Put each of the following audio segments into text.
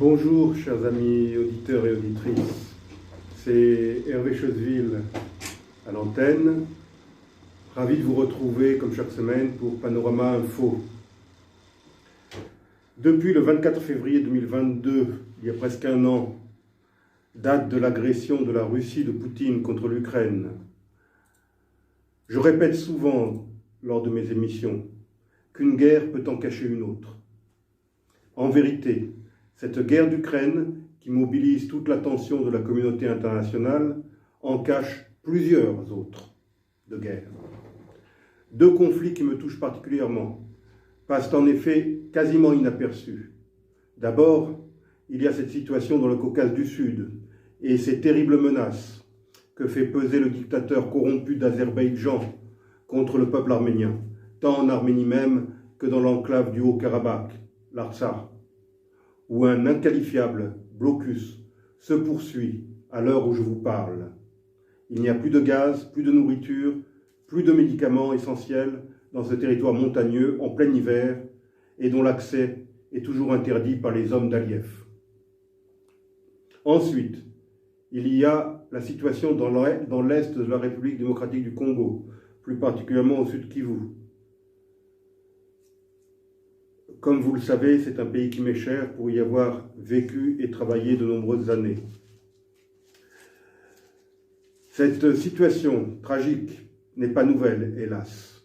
Bonjour, chers amis auditeurs et auditrices. C'est Hervé Choseville à l'antenne. Ravi de vous retrouver, comme chaque semaine, pour Panorama Info. Depuis le 24 février 2022, il y a presque un an, date de l'agression de la Russie de Poutine contre l'Ukraine, je répète souvent lors de mes émissions qu'une guerre peut en cacher une autre. En vérité, cette guerre d'Ukraine, qui mobilise toute l'attention de la communauté internationale, en cache plusieurs autres de guerres. Deux conflits qui me touchent particulièrement passent en effet quasiment inaperçus. D'abord, il y a cette situation dans le Caucase du Sud et ces terribles menaces que fait peser le dictateur corrompu d'Azerbaïdjan contre le peuple arménien, tant en Arménie même que dans l'enclave du Haut-Karabakh, l'Artsakh, où un inqualifiable blocus se poursuit à l'heure où je vous parle. Il n'y a plus de gaz, plus de nourriture, plus de médicaments essentiels dans ce territoire montagneux en plein hiver et dont l'accès est toujours interdit par les hommes d'Aliyev. Ensuite, il y a la situation dans l'est de la République démocratique du Congo, plus particulièrement au sud Kivu. Comme vous le savez, c'est un pays qui m'est cher pour y avoir vécu et travaillé de nombreuses années. Cette situation tragique n'est pas nouvelle, hélas.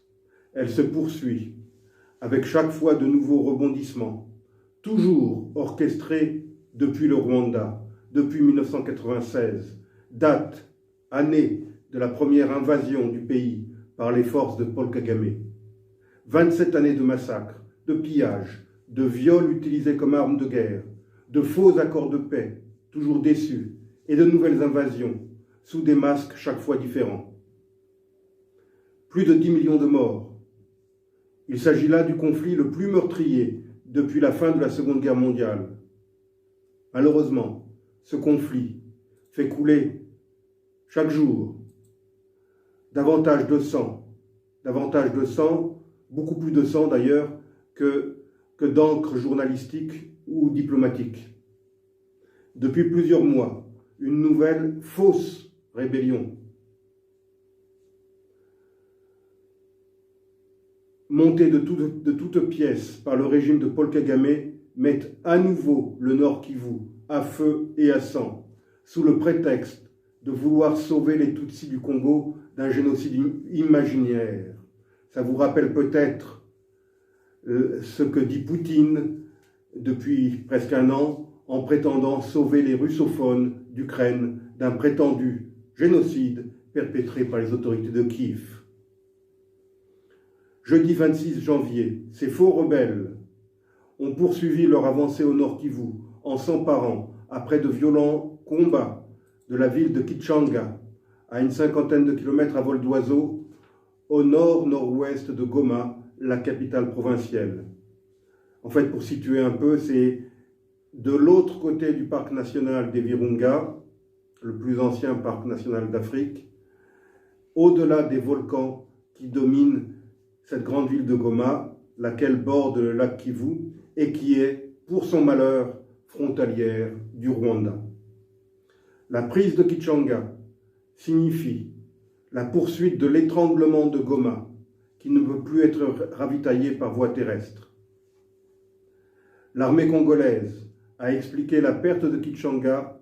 Elle se poursuit, avec chaque fois de nouveaux rebondissements, toujours orchestrés depuis le Rwanda, depuis 1996, date, année de la première invasion du pays par les forces de Paul Kagame. 27 années de massacres, de pillages, de viols utilisés comme armes de guerre, de faux accords de paix, toujours déçus, et de nouvelles invasions, sous des masques chaque fois différents. Plus de 10 millions de morts. Il s'agit là du conflit le plus meurtrier depuis la fin de la Seconde Guerre mondiale. Malheureusement, ce conflit fait couler chaque jour davantage de sang, beaucoup plus de sang d'ailleurs, que d'encre journalistique ou diplomatique. Depuis plusieurs mois, une nouvelle fausse rébellion, montée de toutes pièces par le régime de Paul Kagame, met à nouveau le Nord Kivu à feu et à sang, sous le prétexte de vouloir sauver les Tutsis du Congo d'un génocide imaginaire. Ça vous rappelle peut-être ce que dit Poutine depuis presque un an en prétendant sauver les russophones d'Ukraine d'un prétendu génocide perpétré par les autorités de Kiev. Jeudi 26 janvier, ces faux rebelles ont poursuivi leur avancée au Nord Kivu en s'emparant, après de violents combats, de la ville de Kichanga, à une cinquantaine de kilomètres à vol d'oiseau, au nord-nord-ouest de Goma, la capitale provinciale. En fait, pour situer un peu, c'est de l'autre côté du parc national des Virunga, le plus ancien parc national d'Afrique, au-delà des volcans qui dominent cette grande ville de Goma, laquelle borde le lac Kivu et qui est, pour son malheur, frontalière du Rwanda. La prise de Kichanga signifie la poursuite de l'étranglement de Goma, qui ne peut plus être ravitaillé par voie terrestre. L'armée congolaise a expliqué la perte de Kichanga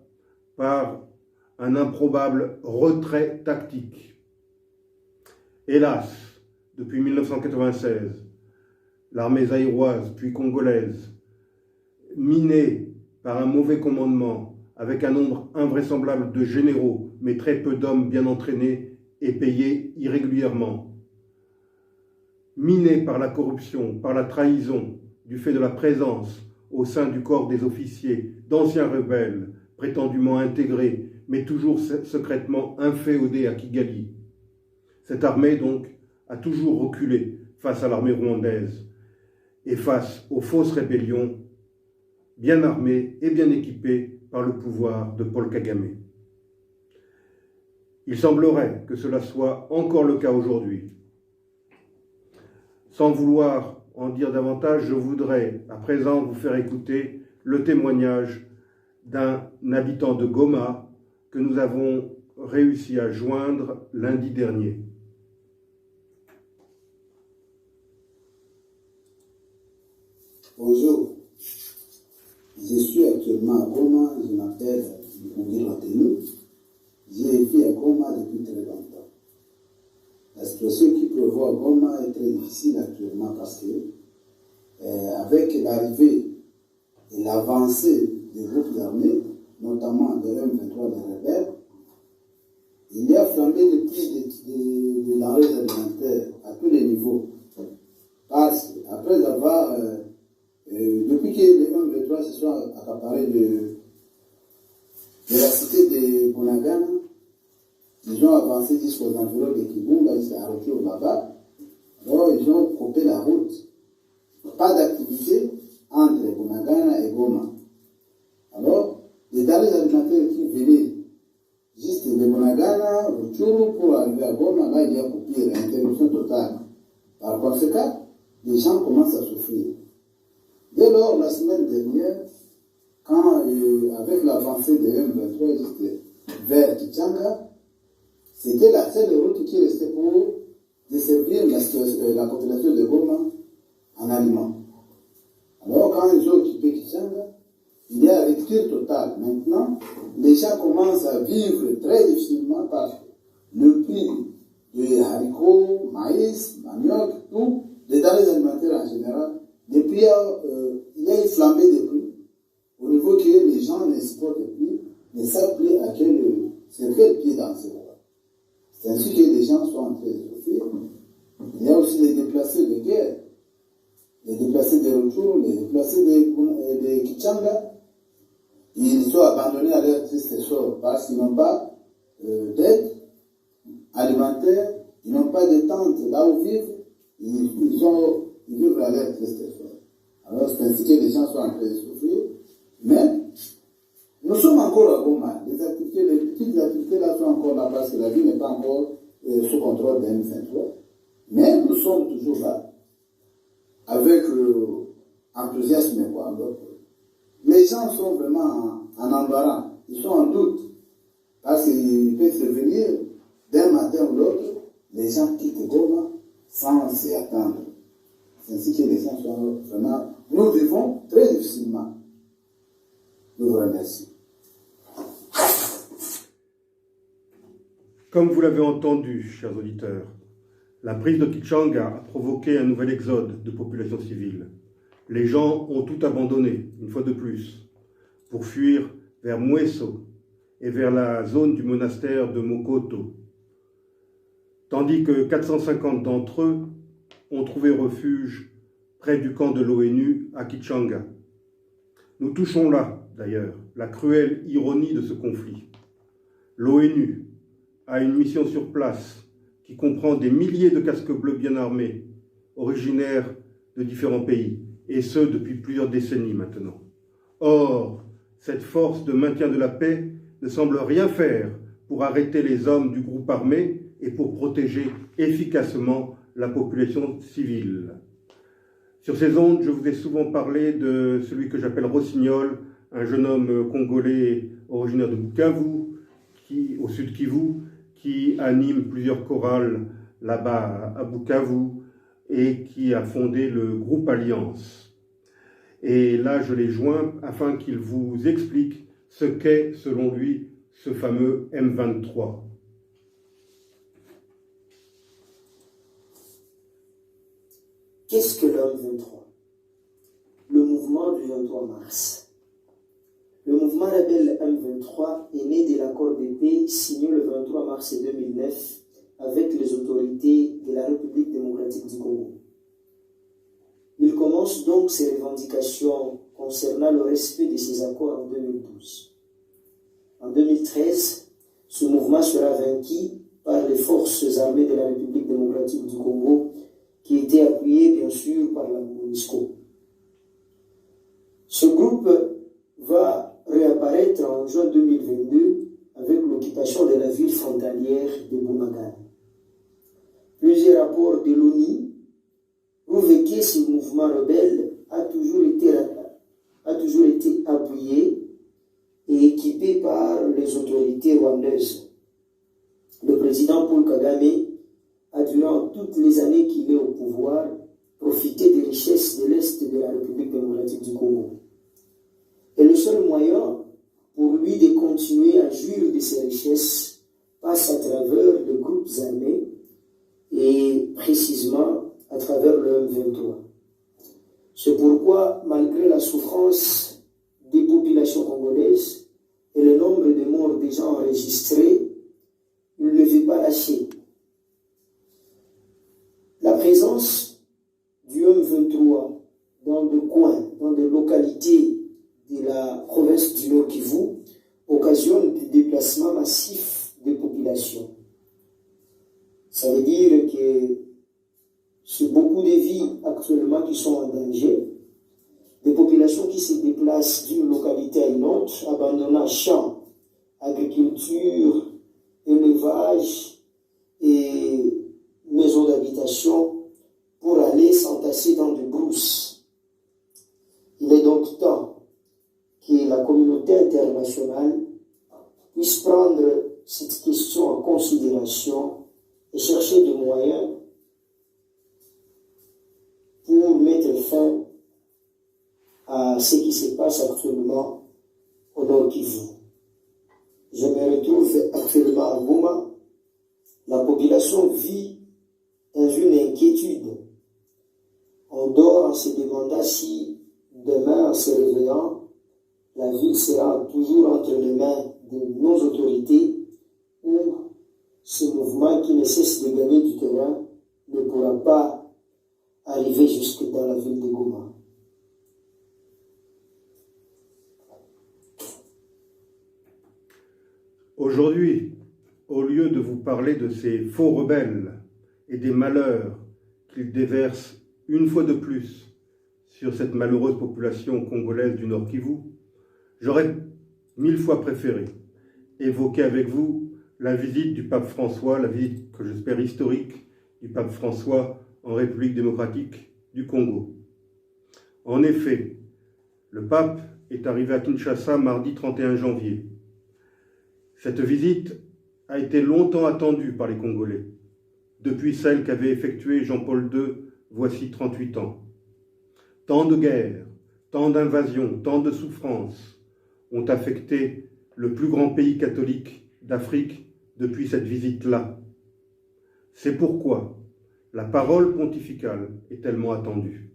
par un improbable retrait tactique. Hélas, depuis 1996, l'armée zaïroise puis congolaise, minée par un mauvais commandement, avec un nombre invraisemblable de généraux, mais très peu d'hommes bien entraînés et payés irrégulièrement, minée par la corruption, par la trahison, du fait de la présence au sein du corps des officiers d'anciens rebelles, prétendument intégrés, mais toujours secrètement inféodés à Kigali. Cette armée, donc, a toujours reculé face à l'armée rwandaise et face aux fausses rébellions, bien armées et bien équipées par le pouvoir de Paul Kagame. Il semblerait que cela soit encore le cas aujourd'hui. Sans vouloir en dire davantage, je voudrais à présent vous faire écouter le témoignage d'un habitant de Goma que nous avons réussi à joindre lundi dernier. Bonjour, je suis actuellement à Goma, je m'appelle Mouguil Mateni. J'ai vécu à Goma depuis très longtemps. La situation qui prévoit à Goma est très difficile actuellement parce que, avec l'arrivée et l'avancée des groupes armés, notamment de M23 des rebelles, il y a flambé le prix des denrées alimentaires à tous les niveaux. Parce qu'après avoir, depuis que les M23 se sont accaparés de la cité de Bunagana, ils ont avancé jusqu'aux environs de Kibunga, ils sont arrêtés au Baba. Alors ils ont coupé la route. Pas d'activité entre Bunagana et Goma. Alors, les denrées alimentaires qui venaient juste de Bunagana, Rutshuru, pour arriver à Goma, là il y a coupé l'interruption totale. Par conséquent, les gens commencent à souffrir. Dès lors, la semaine dernière, quand avec l'avancée de M23 juste vers Kichanga, c'était la seule route qui restait pour desservir la population de Goma en aliments. Alors, quand ils ont occupé Kichanga, il y a une rupture totale. Maintenant, les gens commencent à vivre très difficilement parce que le prix des haricots, maïs, manioc, tout, les denrées alimentaires en général, depuis il y a une flambée de prix au niveau que les gens ne supportent plus, ne savent plus à sur quel pied danser. C'est ainsi que les gens sont en train de souffrir. Il y a aussi les déplacés de guerre, les déplacés de Rutshuru, les déplacés de Kichanga. Ils sont abandonnés à leur triste sort parce qu'ils n'ont pas d'aide alimentaire, ils n'ont pas de tente là où vivre, ils vivent à leur triste sort. Alors c'est ainsi que les gens sont en train de souffrir. Mais nous sommes encore à Goma. Les petites activités là sont encore là parce que la vie n'est pas encore sous contrôle de M23. Mais nous sommes toujours là avec enthousiasme. Les gens sont vraiment en embarras. Ils sont en doute. Parce qu'il peut survenir d'un matin ou l'autre, les gens quittent Goma sans s'y attendre. C'est ainsi que les gens sont vraiment... Nous vivons très difficilement. Je vous remercie. Comme vous l'avez entendu, chers auditeurs, la prise de Kichanga a provoqué un nouvel exode de population civile. Les gens ont tout abandonné, une fois de plus, pour fuir vers Mweso et vers la zone du monastère de Mokoto, tandis que 450 d'entre eux ont trouvé refuge près du camp de l'ONU à Kichanga. Nous touchons là, d'ailleurs, la cruelle ironie de ce conflit. L'ONU a une mission sur place qui comprend des milliers de casques bleus bien armés, originaires de différents pays, et ce depuis plusieurs décennies maintenant. Or, cette force de maintien de la paix ne semble rien faire pour arrêter les hommes du groupe armé et pour protéger efficacement la population civile. Sur ces ondes, je vous ai souvent parlé de celui que j'appelle Rossignol, un jeune homme congolais originaire de Bukavu, au sud Kivu, qui anime plusieurs chorales là-bas à Bukavu et qui a fondé le groupe Alliance. Et là, je l'ai joint afin qu'il vous explique ce qu'est, selon lui, ce fameux M23. Qu'est-ce que le M23? Le mouvement du 23 mars. Le mouvement rebelle M23 est né de l'accord de paix signé le 23 mars 2009 avec les autorités de la République démocratique du Congo. Il commence donc ses revendications concernant le respect de ces accords en 2012. En 2013, ce mouvement sera vaincu par les forces armées de la République démocratique du Congo qui étaient appuyées bien sûr par la MONUSCO. Ce groupe va réapparaître en juin 2022 avec l'occupation de la ville frontalière de Bunagana. Plusieurs rapports de l'ONU prouvent que ce mouvement rebelle a toujours été autorités rwandaises. Le président Paul Kagame a, durant toutes les années qu'il est au pouvoir, profité des richesses de l'Est de la République démocratique du Congo. Et le seul moyen pour lui de continuer à jouir de ces richesses passe à travers les groupes armés et précisément à travers le M23. C'est pourquoi, malgré la souffrance des populations congolaises et le nombre de morts déjà enregistrés, il ne veut pas lâcher. La présence du M23 dans des coins, dans des localités de la province du Nord Kivu occasionne des déplacements massifs des populations. Ça veut dire que c'est beaucoup de vies actuellement qui sont en danger, des populations qui se déplacent d'une localité à une autre, abandonnant champs, agriculture, élevage et maisons d'habitation pour aller s'entasser dans des brousses. Il est donc temps que la communauté internationale puisse prendre cette question en considération et chercher des moyens pour mettre fin à ce qui se passe actuellement au Nord Kivu. Je me retrouve actuellement à Goma. La population vit dans une inquiétude. On dort en se demandant si demain, en se réveillant, la ville sera toujours entre les mains de nos autorités ou ce mouvement qui ne cesse de gagner du terrain ne pourra pas arriver jusque dans la ville de Goma. Aujourd'hui, au lieu de vous parler de ces faux rebelles et des malheurs qu'ils déversent une fois de plus sur cette malheureuse population congolaise du Nord Kivu, j'aurais 1000 fois préféré évoquer avec vous la visite du pape François, la visite que j'espère historique du pape François en République démocratique du Congo. En effet, le pape est arrivé à Kinshasa mardi 31 janvier. Cette visite a été longtemps attendue par les Congolais, depuis celle qu'avait effectuée Jean-Paul II voici 38 ans. Tant de guerres, tant d'invasions, tant de souffrances ont affecté le plus grand pays catholique d'Afrique depuis cette visite-là. C'est pourquoi la parole pontificale est tellement attendue.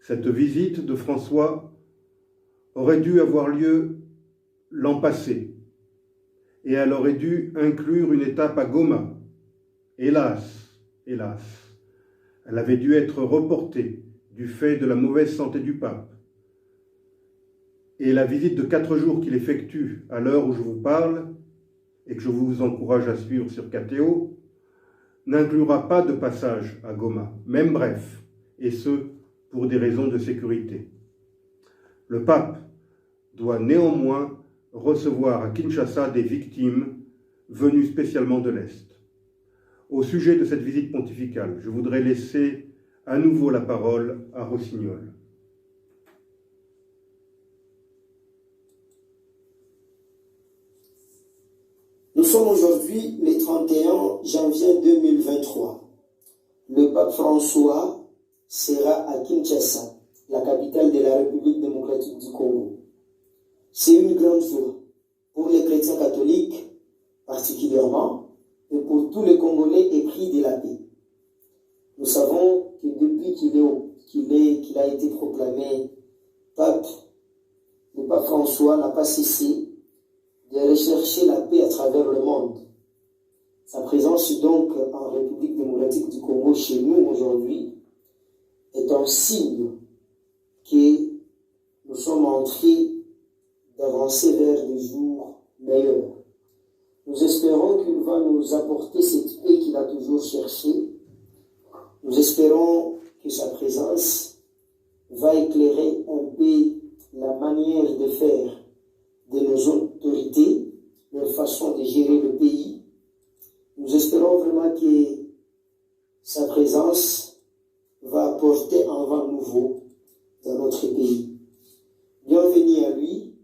Cette visite de François aurait dû avoir lieu l'an passé, et elle aurait dû inclure une étape à Goma. Hélas, elle avait dû être reportée du fait de la mauvaise santé du pape. Et la visite de 4 jours qu'il effectue à l'heure où je vous parle, et que je vous encourage à suivre sur KTO, n'inclura pas de passage à Goma, même bref, et ce, pour des raisons de sécurité. Le pape doit néanmoins recevoir à Kinshasa des victimes venues spécialement de l'Est. Au sujet de cette visite pontificale, je voudrais laisser à nouveau la parole à Rossignol. Nous sommes aujourd'hui le 31 janvier 2023. Le pape François sera à Kinshasa, la capitale de la République démocratique du Congo. C'est une grande joie pour les chrétiens catholiques particulièrement et pour tous les Congolais épris de la paix. Nous savons que depuis qu'il a été proclamé pape, le pape François n'a pas cessé de rechercher la paix à travers le monde. Sa présence donc en République démocratique du Congo chez nous aujourd'hui est un signe que nous sommes entrés d'avancer vers des jours meilleurs. Nous espérons qu'il va nous apporter cette paix qu'il a toujours cherchée. Nous espérons que sa présence va éclairer un peu la manière de faire de nos autorités, leur façon de gérer le pays. Nous espérons vraiment que sa présence va apporter un vent nouveau dans notre pays. Bienvenue à lui.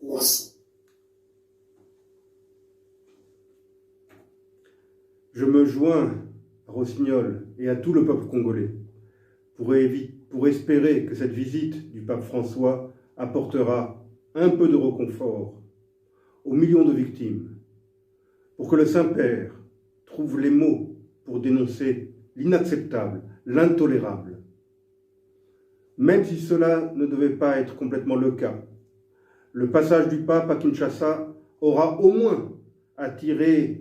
Merci. Je me joins à Rossignol et à tout le peuple congolais pour espérer que cette visite du pape François apportera un peu de réconfort aux millions de victimes, pour que le Saint-Père trouve les mots pour dénoncer l'inacceptable, l'intolérable. Même si cela ne devait pas être complètement le cas, le passage du pape à Kinshasa aura au moins attiré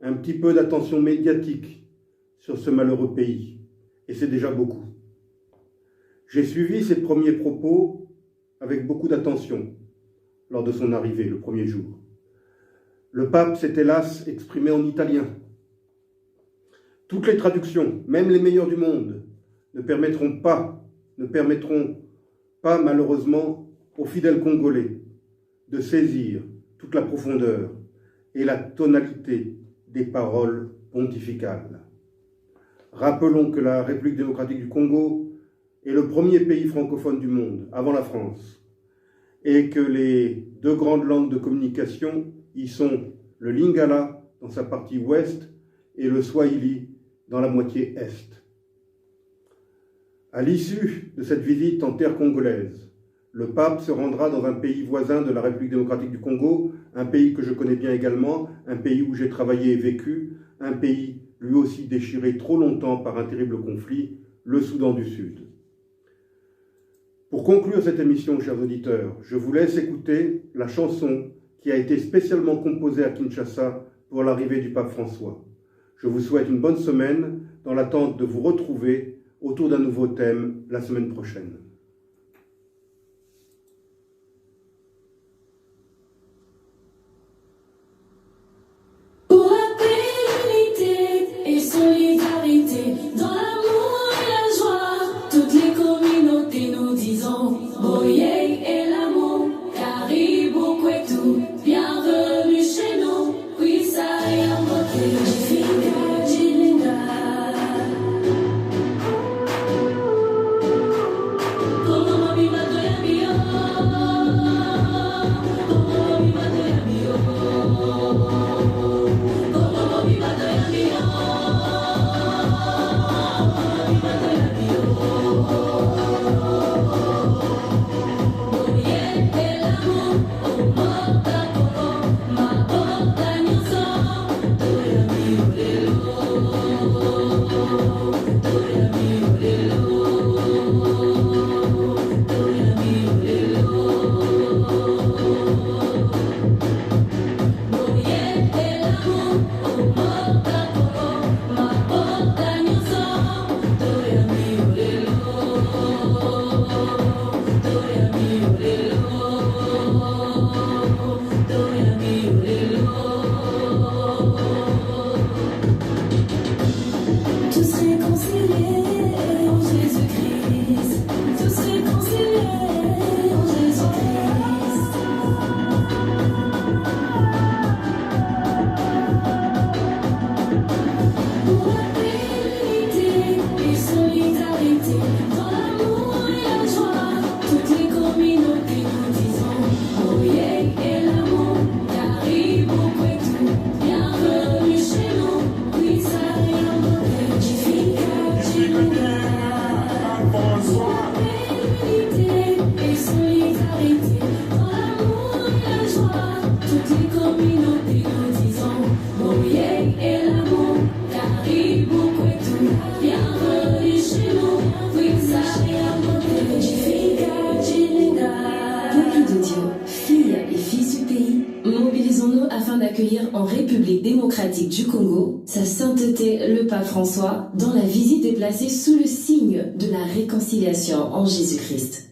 un petit peu d'attention médiatique sur ce malheureux pays, et c'est déjà beaucoup. J'ai suivi ses premiers propos avec beaucoup d'attention lors de son arrivée le premier jour. Le pape s'est hélas exprimé en italien. Toutes les traductions, même les meilleures du monde, ne permettront pas malheureusement aux fidèles congolais de saisir toute la profondeur et la tonalité des paroles pontificales. Rappelons que la République démocratique du Congo est le premier pays francophone du monde, avant la France, et que les deux grandes langues de communication y sont le lingala dans sa partie ouest et le swahili dans la moitié est. À l'issue de cette visite en terre congolaise, le pape se rendra dans un pays voisin de la République démocratique du Congo, un pays que je connais bien également, un pays où j'ai travaillé et vécu, un pays lui aussi déchiré trop longtemps par un terrible conflit, le Soudan du Sud. Pour conclure cette émission, chers auditeurs, je vous laisse écouter la chanson qui a été spécialement composée à Kinshasa pour l'arrivée du pape François. Je vous souhaite une bonne semaine dans l'attente de vous retrouver autour d'un nouveau thème la semaine prochaine. En République démocratique du Congo, sa sainteté le pape François, dont la visite est placée sous le signe de la réconciliation en Jésus-Christ.